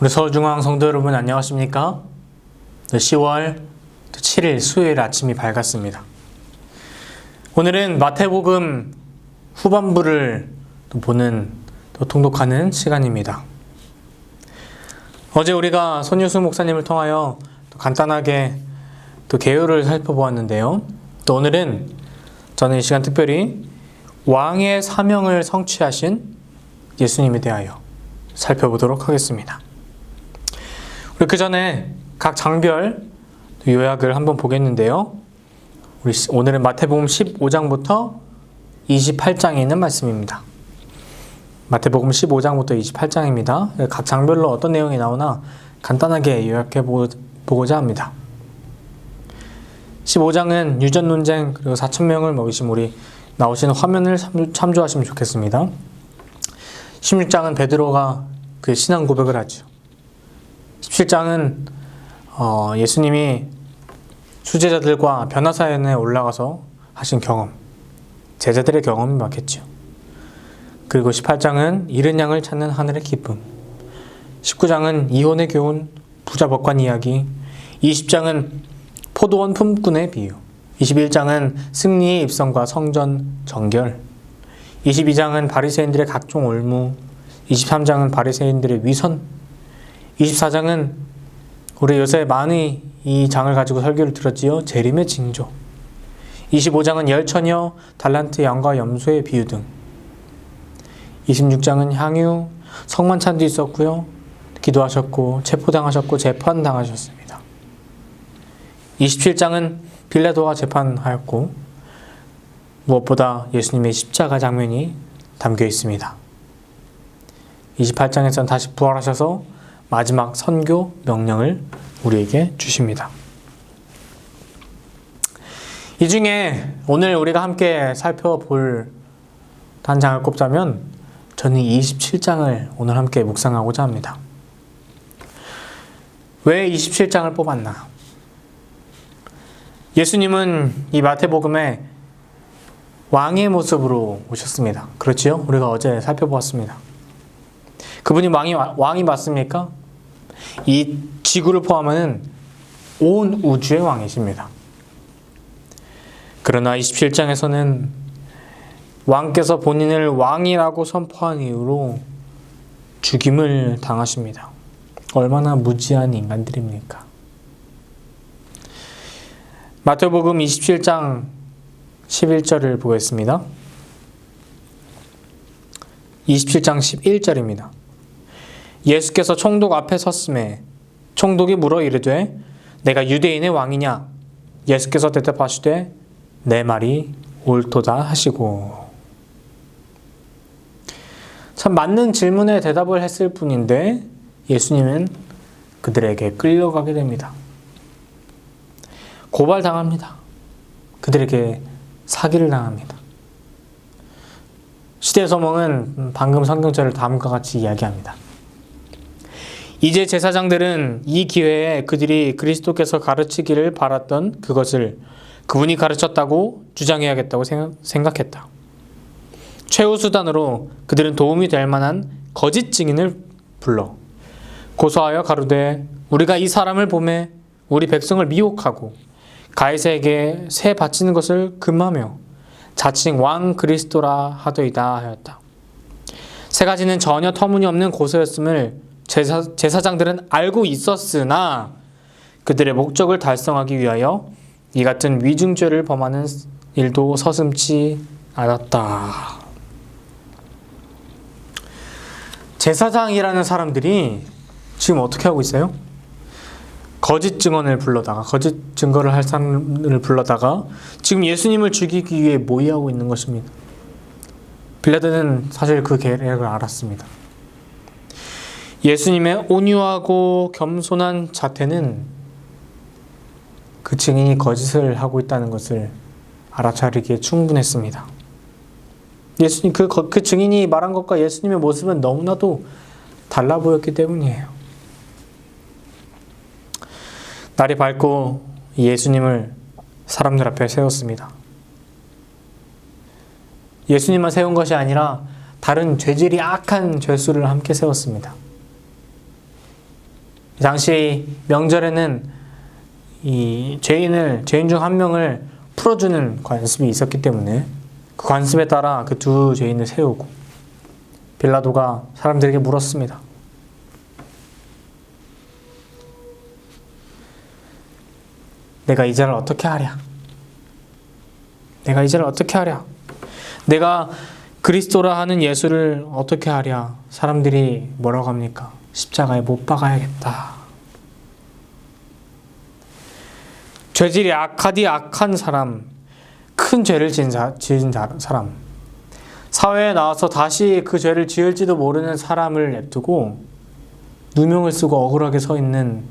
우리 서울중앙 성도 여러분 안녕하십니까? 10월 7일 수요일 아침이 밝았습니다. 오늘은 마태복음 후반부를 보는 통독하는 시간입니다. 어제 우리가 손유수 목사님을 통하여 간단하게 개요를 살펴보았는데요. 또 오늘은 저는 이 시간 특별히 왕의 사명을 성취하신 예수님에 대하여 살펴보도록 하겠습니다. 우리 그 전에 각 장별 요약을 한번 보겠는데요. 오늘은 마태복음 15장부터 28장에 있는 말씀입니다. 마태복음 15장부터 28장입니다. 각 장별로 어떤 내용이 나오나 간단하게 요약해 보고자 합니다. 15장은 유전 논쟁 그리고 4,000명을 먹이신 우리 나오시는 화면을 참조하시면 좋겠습니다. 16장은 베드로가 그 신앙 고백을 하죠. 17장은 예수님이 수제자들과 변화사연에 올라가서 하신 경험, 제자들의 경험이 많겠죠. 그리고 18장은 잃은 양을 찾는 하늘의 기쁨, 19장은 이혼의 교훈, 부자 법관 이야기, 20장은 포도원 품꾼의 비유, 21장은 승리의 입성과 성전 정결, 22장은 바리새인들의 각종 올무, 23장은 바리새인들의 위선, 24장은 우리 요새 많이 이 장을 가지고 설교를 들었지요. 재림의 징조. 25장은 열처녀, 달란트 양과 염소의 비유 등. 26장은 향유, 성만찬도 있었고요. 기도하셨고 체포당하셨고 재판당하셨습니다. 27장은 빌라도와 재판하였고 무엇보다 예수님의 십자가 장면이 담겨 있습니다. 28장에서는 다시 부활하셔서 마지막 선교 명령을 우리에게 주십니다. 이 중에 오늘 우리가 함께 살펴볼 단장을 꼽자면 저는 27장을 오늘 함께 묵상하고자 합니다. 왜 27장을 뽑았나? 예수님은 이 마태복음에 왕의 모습으로 오셨습니다. 그렇지요? 우리가 어제 살펴보았습니다. 그분이 왕이 맞습니까? 이 지구를 포함하는 온 우주의 왕이십니다. 그러나 27장에서는 왕께서 본인을 왕이라고 선포한 이유로 죽임을 당하십니다. 얼마나 무지한 인간들입니까? 마태복음 27장 11절을 보겠습니다. 27장 11절입니다. 예수께서 총독 앞에 섰음에 총독이 물어 이르되 내가 유대인의 왕이냐? 예수께서 대답하시되 내 말이 옳도다 하시고. 참 맞는 질문에 대답을 했을 뿐인데 예수님은 그들에게 끌려가게 됩니다. 고발당합니다. 그들에게 사기를 당합니다. 시대의 소몽은 방금 성경절을 다음과 같이 이야기합니다. 이제 제사장들은 이 기회에 그들이 그리스도께서 가르치기를 바랐던 그것을 그분이 가르쳤다고 주장해야겠다고 생각했다. 최후 수단으로 그들은 도움이 될 만한 거짓 증인을 불러 고소하여 가로되 우리가 이 사람을 보매 우리 백성을 미혹하고 가이사에게 세 바치는 것을 금하며 자칭 왕 그리스도라 하더이다 하였다. 세 가지는 전혀 터무니없는 고소였음을 제사장들은 알고 있었으나 그들의 목적을 달성하기 위하여 이 같은 위증죄를 범하는 일도 서슴지 않았다. 제사장이라는 사람들이 지금 어떻게 하고 있어요? 거짓 증언을 불러다가 거짓 증거를 할 사람을 불러다가 지금 예수님을 죽이기 위해 모의하고 있는 것입니다. 빌라도는 사실 그 계략을 알았습니다. 예수님의 온유하고 겸손한 자태는 그 증인이 거짓을 하고 있다는 것을 알아차리기에 충분했습니다. 예수님 그 증인이 말한 것과 예수님의 모습은 너무나도 달라 보였기 때문이에요. 날이 밝고 예수님을 사람들 앞에 세웠습니다. 예수님만 세운 것이 아니라 다른 죄질이 악한 죄수를 함께 세웠습니다. 당시 명절에는 이 죄인 중 한 명을 풀어주는 관습이 있었기 때문에 그 관습에 따라 그 두 죄인을 세우고 빌라도가 사람들에게 물었습니다. 내가 이 자를 어떻게 하랴? 내가 이 자를 어떻게 하랴? 내가 그리스도라 하는 예수를 어떻게 하랴? 사람들이 뭐라고 합니까? 십자가에 못 박아야겠다. 죄질이 악한 사람, 큰 죄를 지은 사람, 사회에 나와서 다시 그 죄를 지을지도 모르는 사람을 냅두고 누명을 쓰고 억울하게 서 있는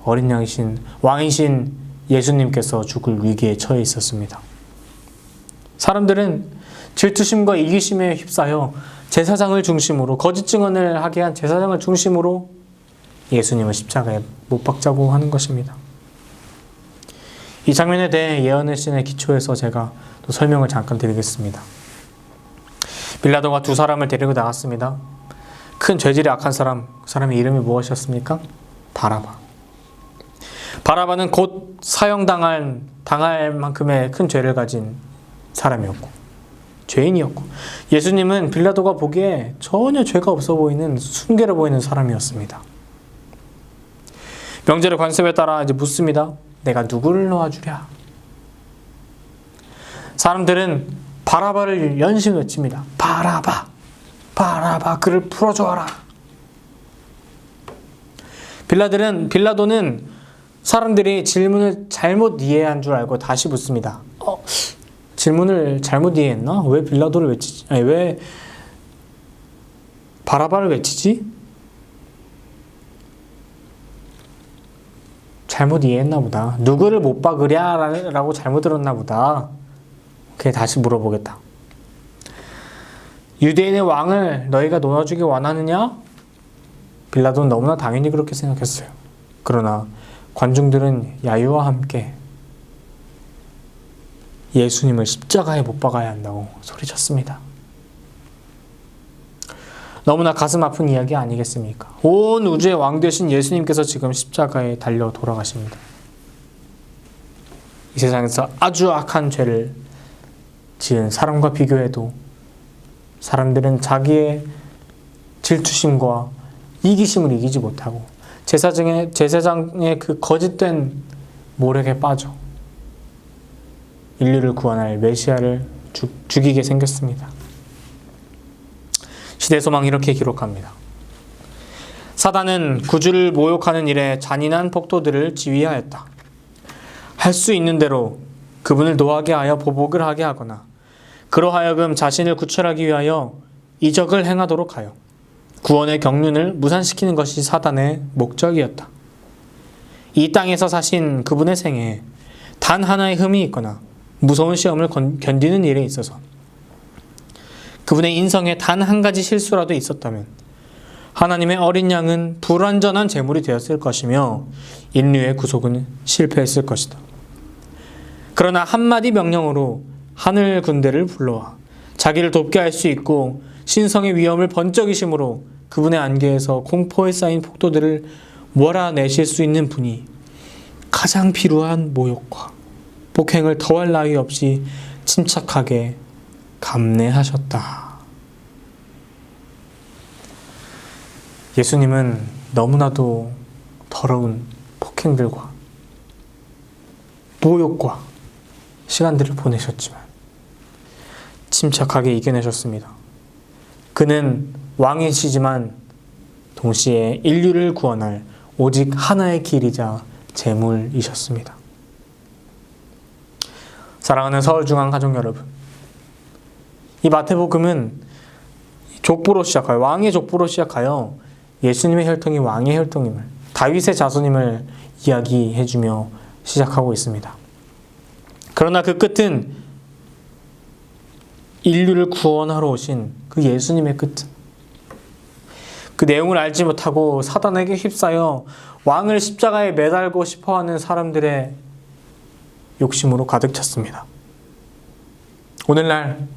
어린 양이신 왕이신 예수님께서 죽을 위기에 처해 있었습니다. 사람들은 질투심과 이기심에 휩싸여 제사장을 중심으로 거짓 증언을 하게 한 제사장을 중심으로 예수님을 십자가에 못 박자고 하는 것입니다. 이 장면에 대해 예언의 신에 기초해서 제가 또 설명을 잠깐 드리겠습니다. 빌라도가 두 사람을 데리고 나갔습니다. 큰 죄질이 악한 사람, 그 사람의 이름이 무엇이었습니까? 바라바. 바라바는 곧 사형당할 만큼의 큰 죄를 가진 사람이었고 죄인이었고 예수님은 빌라도가 보기에 전혀 죄가 없어 보이는 순결해 보이는 사람이었습니다. 명절의 관습에 따라 이제 묻습니다. 내가 누구를 놓아주랴? 사람들은 바라바를 연신 외칩니다. 바라바, 바라바, 그를 풀어줘라. 빌라도는 사람들이 질문을 잘못 이해한 줄 알고 다시 묻습니다. 질문을 잘못 이해했나? 왜 빌라도를 외치지? 아니, 왜 바라바를 외치지? 잘못 이해했나 보다. 누구를 못 박으랴? 라고 잘못 들었나 보다. 그게 다시 물어보겠다. 유대인의 왕을 너희가 놓아주기 원하느냐? 빌라도는 너무나 당연히 그렇게 생각했어요. 그러나 관중들은 야유와 함께 예수님을 십자가에 못 박아야 한다고 소리쳤습니다. 너무나 가슴 아픈 이야기 아니겠습니까? 온 우주의 왕 되신 예수님께서 지금 십자가에 달려 돌아가십니다. 이 세상에서 아주 악한 죄를 지은 사람과 비교해도 사람들은 자기의 질투심과 이기심을 이기지 못하고 제사장의 그 거짓된 모략에 빠져 인류를 구원할 메시아를 죽이게 생겼습니다. 시대소망 이렇게 기록합니다. 사단은 구주를 모욕하는 일에 잔인한 폭도들을 지휘하였다. 할 수 있는 대로 그분을 노하게 하여 보복을 하게 하거나 그로하여금 자신을 구출하기 위하여 이적을 행하도록 하여 구원의 경륜을 무산시키는 것이 사단의 목적이었다. 이 땅에서 사신 그분의 생에 단 하나의 흠이 있거나 무서운 시험을 견디는 일에 있어서 그분의 인성에 단 한 가지 실수라도 있었다면 하나님의 어린 양은 불완전한 제물이 되었을 것이며 인류의 구속은 실패했을 것이다. 그러나 한마디 명령으로 하늘 군대를 불러와 자기를 돕게 할 수 있고 신성의 위엄을 번쩍이심으로 그분의 안개에서 공포에 쌓인 폭도들을 몰아내실 수 있는 분이 가장 필요한 모욕과 폭행을 더할 나위 없이 침착하게 감내하셨다. 예수님은 너무나도 더러운 폭행들과 모욕과 시간들을 보내셨지만 침착하게 이겨내셨습니다. 그는 왕이시지만 동시에 인류를 구원할 오직 하나의 길이자 제물이셨습니다. 사랑하는 서울중앙가족 여러분, 이 마태복음은 족보로 시작하여 왕의 족보로 시작하여 예수님의 혈통이 왕의 혈통임을 다윗의 자손임을 이야기해주며 시작하고 있습니다. 그러나 그 끝은 인류를 구원하러 오신 그 예수님의 끝은 그 내용을 알지 못하고 사단에게 휩싸여 왕을 십자가에 매달고 싶어하는 사람들의 욕심으로 가득 찼습니다. 오늘날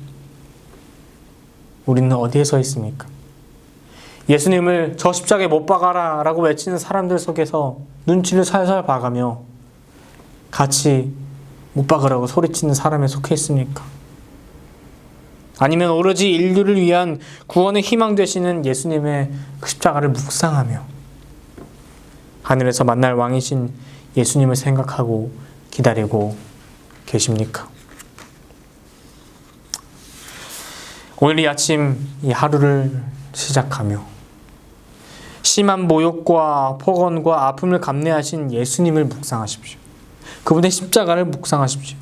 우리는 어디에 서 있습니까? 예수님을 저 십자가에 못 박아라 라고 외치는 사람들 속에서 눈치를 살살 봐가며 같이 못 박으라고 소리치는 사람에 속해 있습니까? 아니면 오로지 인류를 위한 구원의 희망 되시는 예수님의 그 십자가를 묵상하며 하늘에서 만날 왕이신 예수님을 생각하고 기다리고 계십니까? 오늘 이 아침 이 하루를 시작하며 심한 모욕과 폭언과 아픔을 감내하신 예수님을 묵상하십시오. 그분의 십자가를 묵상하십시오.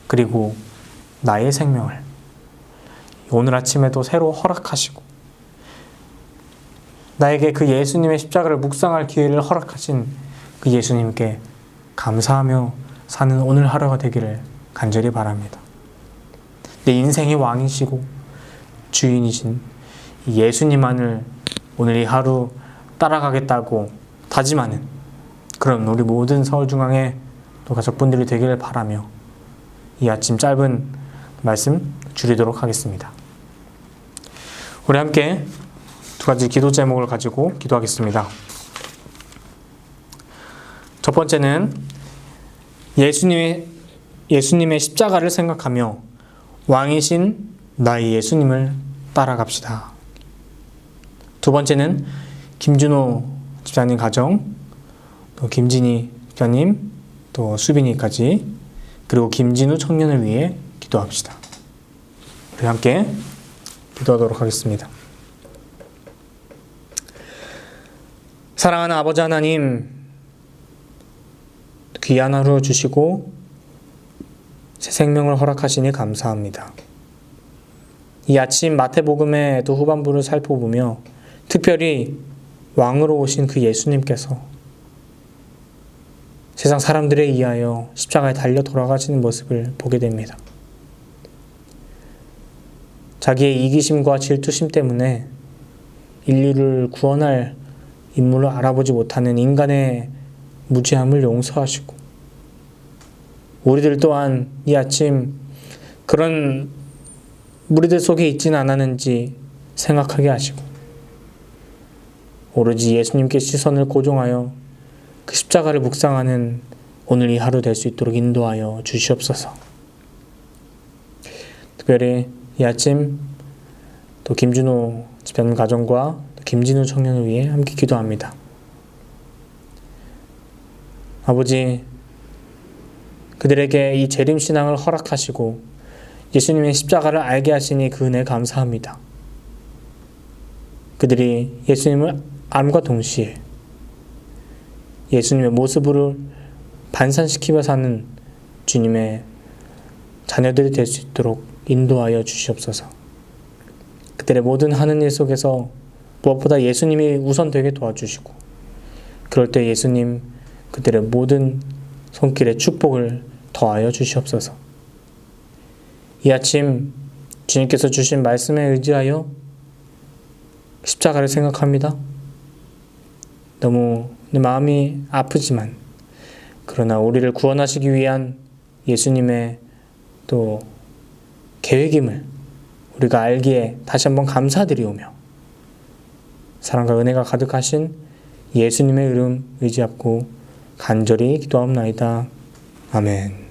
그리고 나의 생명을 오늘 아침에도 새로 허락하시고 나에게 그 예수님의 십자가를 묵상할 기회를 허락하신 그 예수님께 감사하며 사는 오늘 하루가 되기를 간절히 바랍니다. 내 인생의 왕이시고 주인이신 예수님만을 오늘 이 하루 따라가겠다고 다짐하는 그런 우리 모든 서울중앙의 또 가족분들이 되기를 바라며 이 아침 짧은 말씀 줄이도록 하겠습니다. 우리 함께 두 가지 기도 제목을 가지고 기도하겠습니다. 첫 번째는 예수님의 십자가를 생각하며 왕이신 나의 예수님을 따라갑시다. 두 번째는 김준호 집사님 가정, 또 김진희 집사님, 또 수빈이까지, 그리고 김진우 청년을 위해 기도합시다. 우리 함께 기도하도록 하겠습니다. 사랑하는 아버지 하나님, 귀한 하루 주시고 새 생명을 허락하시니 감사합니다. 이 아침 마태복음의 또 후반부를 살펴보며 특별히 왕으로 오신 그 예수님께서 세상 사람들에 의하여 십자가에 달려 돌아가시는 모습을 보게 됩니다. 자기의 이기심과 질투심 때문에 인류를 구원할 인물을 알아보지 못하는 인간의 무지함을 용서하시고 우리들 또한 이 아침 그런 무리들 속에 있지는 않았는지 생각하게 하시고 오로지 예수님께 시선을 고정하여 그 십자가를 묵상하는 오늘 이 하루 될 수 있도록 인도하여 주시옵소서. 특별히 이 아침 또 김준호 집사님 가정과 김진우 청년을 위해 함께 기도합니다. 아버지, 그들에게 이 재림신앙을 허락하시고 예수님의 십자가를 알게 하시니 그 은혜 감사합니다. 그들이 예수님을 암과 동시에 예수님의 모습으로 반산시키며 사는 주님의 자녀들이 될 수 있도록 인도하여 주시옵소서. 그들의 모든 하는 일 속에서 무엇보다 예수님이 우선되게 도와주시고 그럴 때 예수님 그들의 모든 손길에 축복을 더하여 주시옵소서. 이 아침 주님께서 주신 말씀에 의지하여 십자가를 생각합니다. 너무 내 마음이 아프지만 그러나 우리를 구원하시기 위한 예수님의 또 계획임을 우리가 알기에 다시 한번 감사드리오며 사랑과 은혜가 가득하신 예수님의 이름 의지하고 간절히 기도하옵나이다. 아멘.